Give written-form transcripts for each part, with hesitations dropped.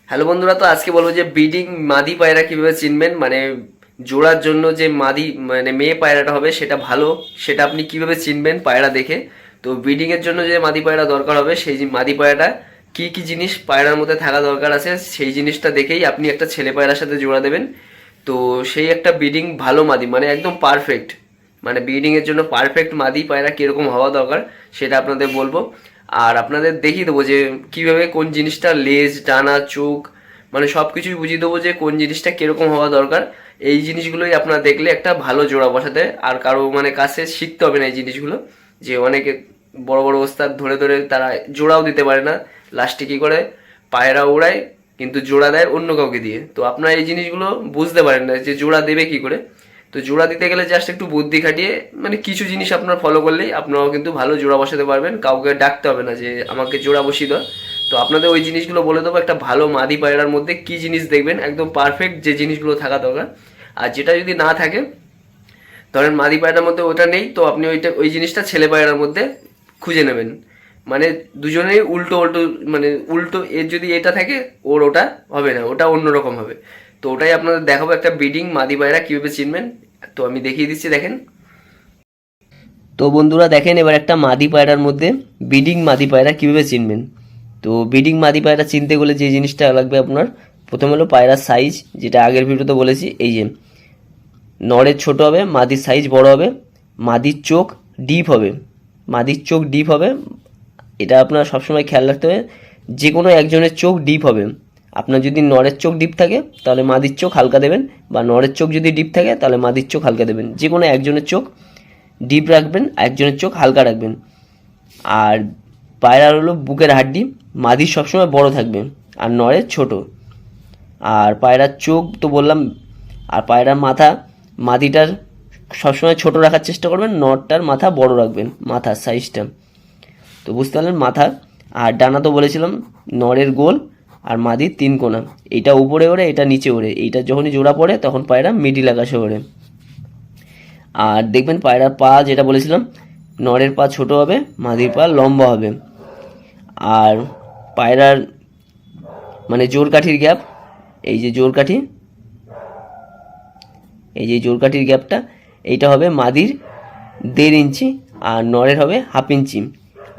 Hello বন্ধুরা, তো আজকে বলবো যে ব্রিডিং মাদি পায়রা কিভাবে চিনবেন। মানে জোড়ার জন্য যে মাদি মানে মেয়ে পায়রাটা হবে সেটা ভালো, সেটা আপনি কিভাবে চিনবেন পায়রা দেখে। তো ব্রিডিং এর জন্য যে মাদি পায়রা দরকার হবে সেই যে মাদি পায়রাটা কি কি জিনিস পায়রার মধ্যে থাকা দরকার আছে সেই জিনিসটা দেখেই আপনি একটা ছেলে পায়রার সাথে জোড়া দেবেন। তো সেই একটা ব্রিডিং ভালো মাদি মানে একদম পারফেক্ট, মানে ব্রিডিং এর জন্য পারফেক্ট মাদি পায়রা কিরকম হওয়া দরকার সেটা আপনাদের বলবো। আর আপনাদের দেখিয়ে দেবো যে কিভাবে কোন জিনিসটা লেজ ডানা চোখ মানে সব কিছুই বুঝিয়ে দেবো যে কোন জিনিসটা কিরকম হওয়া দরকার। এই জিনিসগুলোই আপনারা দেখলে একটা ভালো জোড়া বসাতে আর কারো মানে কাছে শিখতে হবে না এই জিনিসগুলো। যে অনেকে বড় বড় ওস্তাদ ধরে ধরে তারা জোড়াও দিতে পারে না, লাস্টে কী করে পায়রা ওড়ায় কিন্তু জোড়া দেয় অন্য কাউকে দিয়ে। তো আপনারা এই জিনিসগুলো বুঝতে পারেন না যে জোড়া দেবে কি করে। তো জোড়া দিতে গেলে জাস্ট একটু বুদ্ধি খাটিয়ে মানে কিছু জিনিস আপনার ফলো করলেই আপনারাও কিন্তু ভালো জোড়া বসাতে পারবেন, কাউকে ডাকতে হবে না যে আমাকে জোড়া বসিয়ে দাও। তো আপনাদের ওই জিনিসগুলো বলে দেবো একটা ভালো মাদি পায়রার মধ্যে কি জিনিস দেখবেন একদম পারফেক্ট যে জিনিসগুলো থাকা দরকার। আর যেটা যদি না থাকে, ধরেন মাদি পায়রার মধ্যে ওটা নেই, তো আপনি ওই জিনিসটা ছেলে পায়রার মধ্যে খুঁজে নেবেন। মানে দুজনেই উল্টো উল্টো, মানে উল্টো এর যদি এটা থাকে ওর ওটা হবে না, ওটা অন্যরকম হবে। তো ওটাই আপনাদের দেখাবো একটা ব্রিডিং মাদি পায়রা কীভাবে চিনবেন। তো আমি দেখিয়ে দিচ্ছি, দেখেন। তো বন্ধুরা দেখেন এবার একটা মাদি পায়রার মধ্যে ব্রিডিং মাদি পায়রা কীভাবে চিনবেন। তো ব্রিডিং মাদি পায়রা চিনতে গেলে যে জিনিসটা লাগবে আপনার, প্রথম হলো পায়রার সাইজ, যেটা আগের ভিডিওতে বলেছি। এই যে নড়ের ছোট হবে, মাদির সাইজ বড় হবে, মাদির চোখ ডিপ হবে, মাদির চোখ ডিপ হবে। এটা আপনার সবসময় খেয়াল রাখতে হবে, যে কোনো একজনের চোখ ডিপ হবে। আপনার যদি নরের চোখ ডিপ থাকে তাহলে মাদির চোখ হালকা দেবেন, বা নরের চোখ যদি ডিপ থাকে তাহলে মাদির চোখ হালকা দেবেন। যে কোনো একজনের চোখ ডিপ রাখবেন, একজনের চোখ হালকা রাখবেন। আর পায়রার হলো বুকের হাড্ডি, মাদির সবসময় বড় থাকবে আর নরের ছোট। আর পায়রার চোখ তো বললাম। আর পায়রার মাথা, মাদিটার সবসময় ছোট রাখার চেষ্টা করবেন, নরটার মাথা বড় রাখবেন, মাথার সাইজটা। তো বুঝতে পারলেন মাথা। আর ডানা তো বলেছিলাম নরের গোল আর মাদির তিন কোনা, এটা উপরে ওড়ে এটা নিচে ওড়ে, এইটা যখনই জোড়া পড়ে তখন পায়রা মিডিল আকাশে ওড়ে। আর দেখবেন পায়রার পা, যেটা বলেছিলাম নরের পা ছোট হবে, মাদির পা লম্বা হবে। আর পায়রার মানে জোড়কাঠির গ্যাপ, এই যে জোড়কাঠি, এই যে জোড়কাঠির গ্যাপটা, এইটা হবে মাদির 1.5 ইঞ্চি আর নরের হবে 1/2 ইঞ্চি।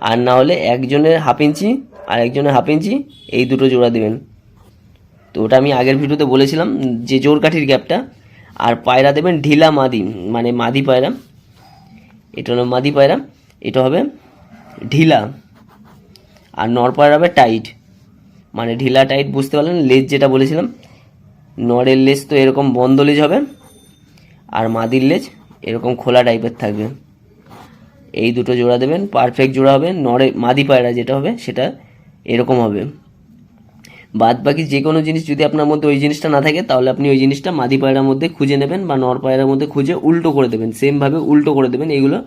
আর না হলে একজনের 1/2 ইঞ্চি আর একজনের 1/2 ইঞ্চি, এই দুটো জোড়া দেবেন। তো ওটা আমি আগের ভিডিওতে বলেছিলাম যে জোড়কাঠির গ্যাপটা। আর পায়রা দেবেন ঢিলা মাদি, মানে মাদি পায়রা, এটা হলো মাদি পায়রা, এটা হবে ঢিলা। আর নর পায়রা হবে টাইট, মানে ঢিলা টাইট বুঝতে পারলেন। লেজ যেটা বলেছিলাম, নরের লেজ তো এরকম বন্ধ লেজ হবে আর মাদির লেজ এরকম খোলা টাইপের থাকবে। এই দুটো জোড়া দেবেন, পারফেক্ট জোড়া হবে। নরে মাদি পায়রা যেটা হবে সেটা এরকম হবে। বাদ বাকি যে কোনো জিনিস যদি আপনার মধ্যে ওই জিনিসটা না থাকে তাহলে আপনি ওই জিনিসটা মাদি পায়রার মধ্যে খুঁজে নেবেন বা নর পায়রার মধ্যে খুঁজে উল্টো করে দেবেন, সেমভাবে উল্টো করে দেবেন। এইগুলো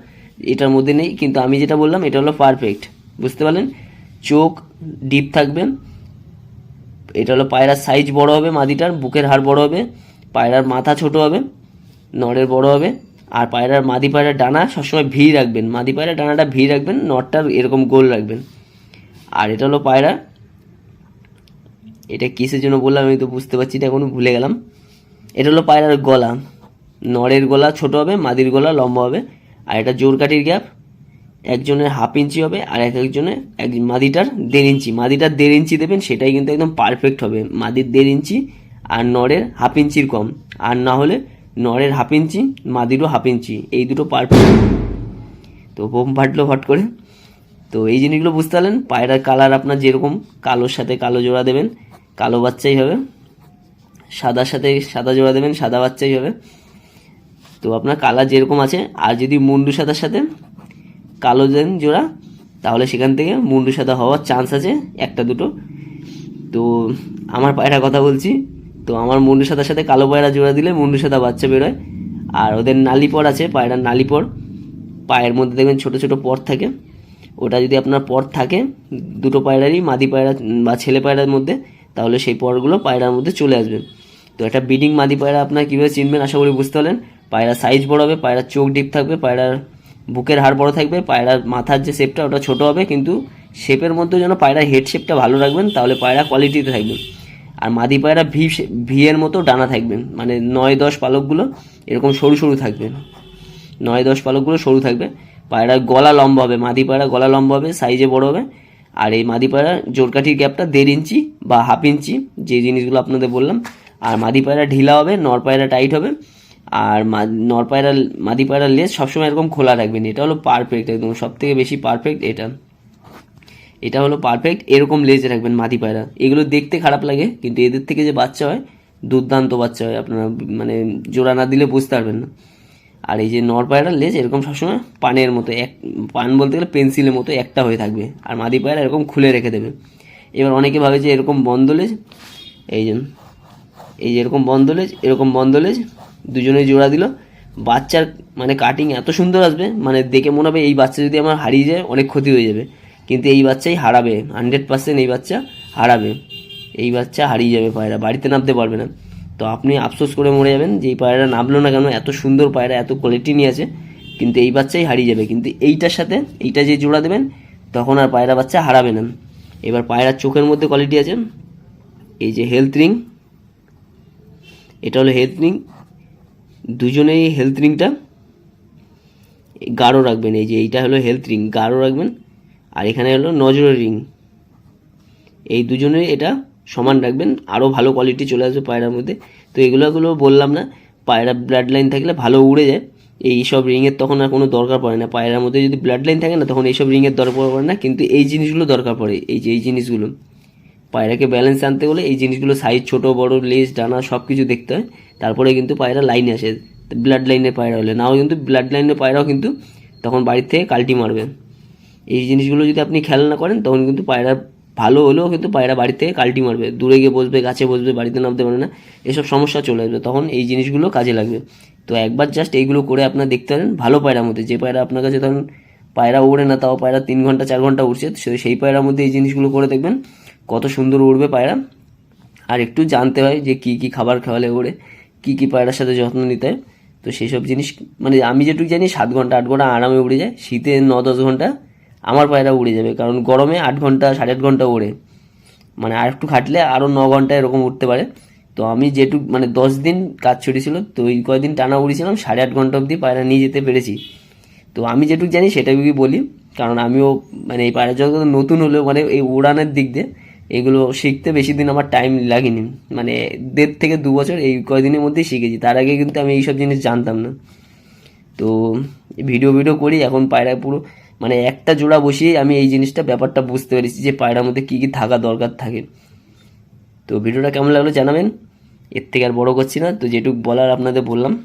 এটার মধ্যে নেই, কিন্তু আমি যেটা বললাম এটা হলো পারফেক্ট, বুঝতে পারলেন। চোখ ডিপ থাকবে, এটা হলো পায়রার সাইজ বড় হবে, মাদিটার বুকের হাড় বড় হবে, পায়রার মাথা ছোট হবে, নরের বড় হবে। আর পায়রার মাদি পায়রার ডানা সবসময় ভি রাখবেন, মাদি পায়রার ডানাটা ভি রাখবেন, নরটার এরকম গোল রাখবেন। আর এটা হলো পায়রা, এটা কিসের জন্য বললাম আমি তো বুঝতে পারছি না, এখনো ভুলে গেলাম। এটা হলো পায়রার গলা, নরের গলা ছোট হবে, মাদির গলা লম্বা হবে। আর এটা জোড়কাঠির গ্যাপ, একজনের 1/2 ইঞ্চি হবে আর একজনের মাদিটার 1.5 ইঞ্চি। মাদিটার 1.5 ইঞ্চি দেবেন, সেটাই কিন্তু একদম পারফেক্ট হবে। মাদির 1.5 ইঞ্চি আর নরের 1/2 ইঞ্চির কম, আর না হলে নরের 1/2 ইঞ্চি মাদিরও 1/2 ইঞ্চি, এই দুটো পারফেক্ট। তো বোম ফাটলো ফট করে। তো এই জিনিসগুলো বুঝতে পারলেন। পায়রার কালার আপনার যেরকম, কালোর সাথে কালো জোড়া দেবেন, কালো বাচ্চাই হবে। সাদার সাথে সাদা জোড়া দেবেন, সাদা বাচ্চাই হবে। তো আপনার কালার যেরকম আছে, আর যদি মুন্ডু সাদার সাথে কালো দেন জোড়া তাহলে সেখান থেকে মুন্ডু সাদা হওয়ার চান্স আছে একটা দুটো। তো আমার পায়রার কথা বলছি, তো আমার মুন্ডু সাদার সাথে কালো পায়রা জোড়া দিলে মুন্ডু সাদা বাচ্চা বেরোয়। আর ওদের নালিপড় আছে, পায়রার নালিপড়, পায়ের মধ্যে দেখবেন ছোট ছোট পর থাকে, ওটা যদি আপনার পর থাকে দুটো পায়রারই, মাদি পায়রা বা ছেলে পায়রার মধ্যে, তাহলে সেই পরগুলো পায়রার মধ্যে চলে আসবে। তো একটা ব্রিডিং মাদি পায়রা আপনার কীভাবে চিনবেন আশা করি বুঝতে পারলেন। পায়রার সাইজ বড় হবে, পায়রার চোখ ডিপ থাকবে, পায়রার বুকের হাড় বড় থাকবে, পায়রার মাথার যে শেপটা ওটা ছোট হবে, কিন্তু শেপের মধ্যে যেন পায়রার হেড শেপটা ভালো রাখবেন, তাহলে পায়রা কোয়ালিটিতে থাকবে। আর মাদি পায়রা ভি এর মতো ডানা থাকবে, মানে 9-10 পালকগুলো এরকম সরু সরু থাকবে, 9-10 পালকগুলো সরু থাকবে। পায়রার গলা লম্বা হবে, মাদি পায়রা গলা লম্বা হবে, সাইজে বড় হবে। আর এই মাদি পায়রার জোড়কাঠির গ্যাপটা 1.5 ইঞ্চি বা 1/2 ইঞ্চি, যে জিনিসগুলো আপনাদের বললাম। আর মাদি পায়রা ঢিলা হবে, নর পায়রা টাইট হবে। আর মাদি পায়রার লেজ সবসময় এরকম খোলা রাখবেন। এটা হলো পারফেক্ট, একদম সব থেকে বেশি পারফেক্ট এটা হলো পারফেক্ট। এরকম লেজ রাখবেন মাদি পায়রা। এগুলো দেখতে খারাপ লাগে, কিন্তু এদের থেকে যে বাচ্চা হয় দুর্দান্ত বাচ্চা হয়, আপনারা মানে জোড়া না দিলে বুঝতে পারবেন না। আর এই যে নর পায়রার লেজ এরকম সবসময় পানের মতো, পান বলতে গেলে পেন্সিলের মতো একটা হয়ে থাকবে, আর মাদি পায়রা এরকম খুলে রেখে দেবে। এবার অনেকে ভাবে যে এরকম বন্ধ লেজ, এই যে এরকম বন্ধ লেজ দুজনে জোড়া দিল, বাচ্চার মানে কাটিং এত সুন্দর আসবে, মানে দেখে মনে হবে এই বাচ্চা যদি আমার হারিয়ে যায় অনেক ক্ষতি হয়ে যাবে, কিন্তু এই বাচ্চাই হারাবে 100%। এই বাচ্চা হারাবে, এই বাচ্চা হারিয়ে যাবে, পায়রা বাড়িতে নামতে পারবে না। তো আপনি আফসোস করে মরে যাবেন যে এই পায়রা নামলো না কেন, এত সুন্দর পায়রা, এত কোয়ালিটি নিয়ে আছে, কিন্তু এই বাচ্চাই হারিয়ে যাবে। কিন্তু এইটার সাথে এইটা যে জোড়া দেবেন তখন আর পায়রা বাচ্চা হারাবে না। এবার পায়রার চোখের মধ্যে কোয়ালিটি আছে, এই যে হেলথ রিং, এটা হলো হেলথ রিং। দুজনেই হেলথ রিংটা গাঢ় রাখবেন, এই যে এইটা হলো হেলথ রিং, গাঢ় রাখবেন। আর এখানে হলো নজরের রিং, এই দুজনের এটা সমান রাখবেন, আরও ভালো কোয়ালিটি চলে আসবে পায়রার মধ্যে। তো এগুলো বললাম না, পায়রা ব্লাড লাইন থাকলে ভালো উড়ে যায়, এই সব রিংয়ের তখন আর কোনো দরকার পড়ে না। পায়রার মধ্যে যদি ব্লাড লাইন থাকে না, তখন এইসব রিংয়ের দরকার পড়ে না, কিন্তু এই জিনিসগুলো দরকার পড়ে। এই যে এই জিনিসগুলো পায়রাকে ব্যালেন্স আনতে হলে এই জিনিসগুলো, সাইজ ছোট বড়, লেজ ডানা সব কিছু দেখতে হয়, তারপরে কিন্তু পায়রা লাইনে আসে। ব্লাড লাইনের পায়রা হলে, নাও কিন্তু ব্লাড লাইনের পায়রাও কিন্তু তখন বাড়ির থেকে কাল্টি মারবে। এই জিনিসগুলো যদি আপনি খেয়াল না করেন তখন কিন্তু পায়রা ভালো হলেও কিন্তু পায়রা বাড়ি থেকে কাল্টি মারবে, দূরে গিয়ে বসবে, গাছে বসবে, বাড়িতে নামতে পারে না, এসব সমস্যা চলে আসবে, তখন এই জিনিসগুলো কাজে লাগবে। তো একবার জাস্ট এইগুলো করে আপনার দেখতে পারেন, ভালো পায়রার মধ্যে যে পায়রা আপনার কাছে ধরুন পায়রা উড়ে না, তাও পায়রা 3 ঘন্টা 4 ঘন্টা উড়ছে, সেই পায়রার মধ্যে এই জিনিসগুলো করে দেখবেন কত সুন্দর উড়বে পায়রা। আর একটু জানতে হয় যে কী কী খাবার খাওয়ালে ওড়ে, কী পায়রার সাথে যত্ন নিতে হয়। তো সেই সব জিনিস মানে আমি যেটুকু জানি 7 ঘন্টা 8 ঘন্টা আরামে উড়ে যায়, শীতে 9-10 ঘন্টা আমার পায়রা উড়ে যাবে, কারণ গরমে 8 ঘন্টা 8.5 ঘন্টা ওড়ে, মানে আর একটু খাটলে আরও 9 ঘন্টা এরকম উঠতে পারে। তো আমি যেটুকু মানে 10 দিন কাজ ছুটেছিল, তো ওই কয়েকদিন টানা উড়েছিলাম, 8.5 ঘন্টা অবধি পায়রা নিয়ে যেতে পেরেছি। তো আমি যেটুকু জানি সেটাই বলি, কারণ আমিও মানে এই পায়রা জগৎ নতুন হলেও মানে এই উড়ানের দিক দিয়ে এগুলো শিখতে বেশি দিন আমার টাইম লাগেনি, মানে 1.5 থেকে 2 বছর এই কয়দিনের মধ্যেই শিখেছি। তার আগে কিন্তু আমি এইসব জিনিস জানতাম না। তো ভিডিও করি এখন পায়রা পুরো মানে একটা জোড়া বসিয়েই আমি এই জিনিসটা ব্যাপারটা বুঝতে পেরেছি যে পায়রার মধ্যে কী কী থাকা দরকার থাকে। তো ভিডিওটা কেমন লাগলো জানাবেন, এর থেকে আর বড় করছি না, তো যেটুকু বলার আপনাদের বললাম।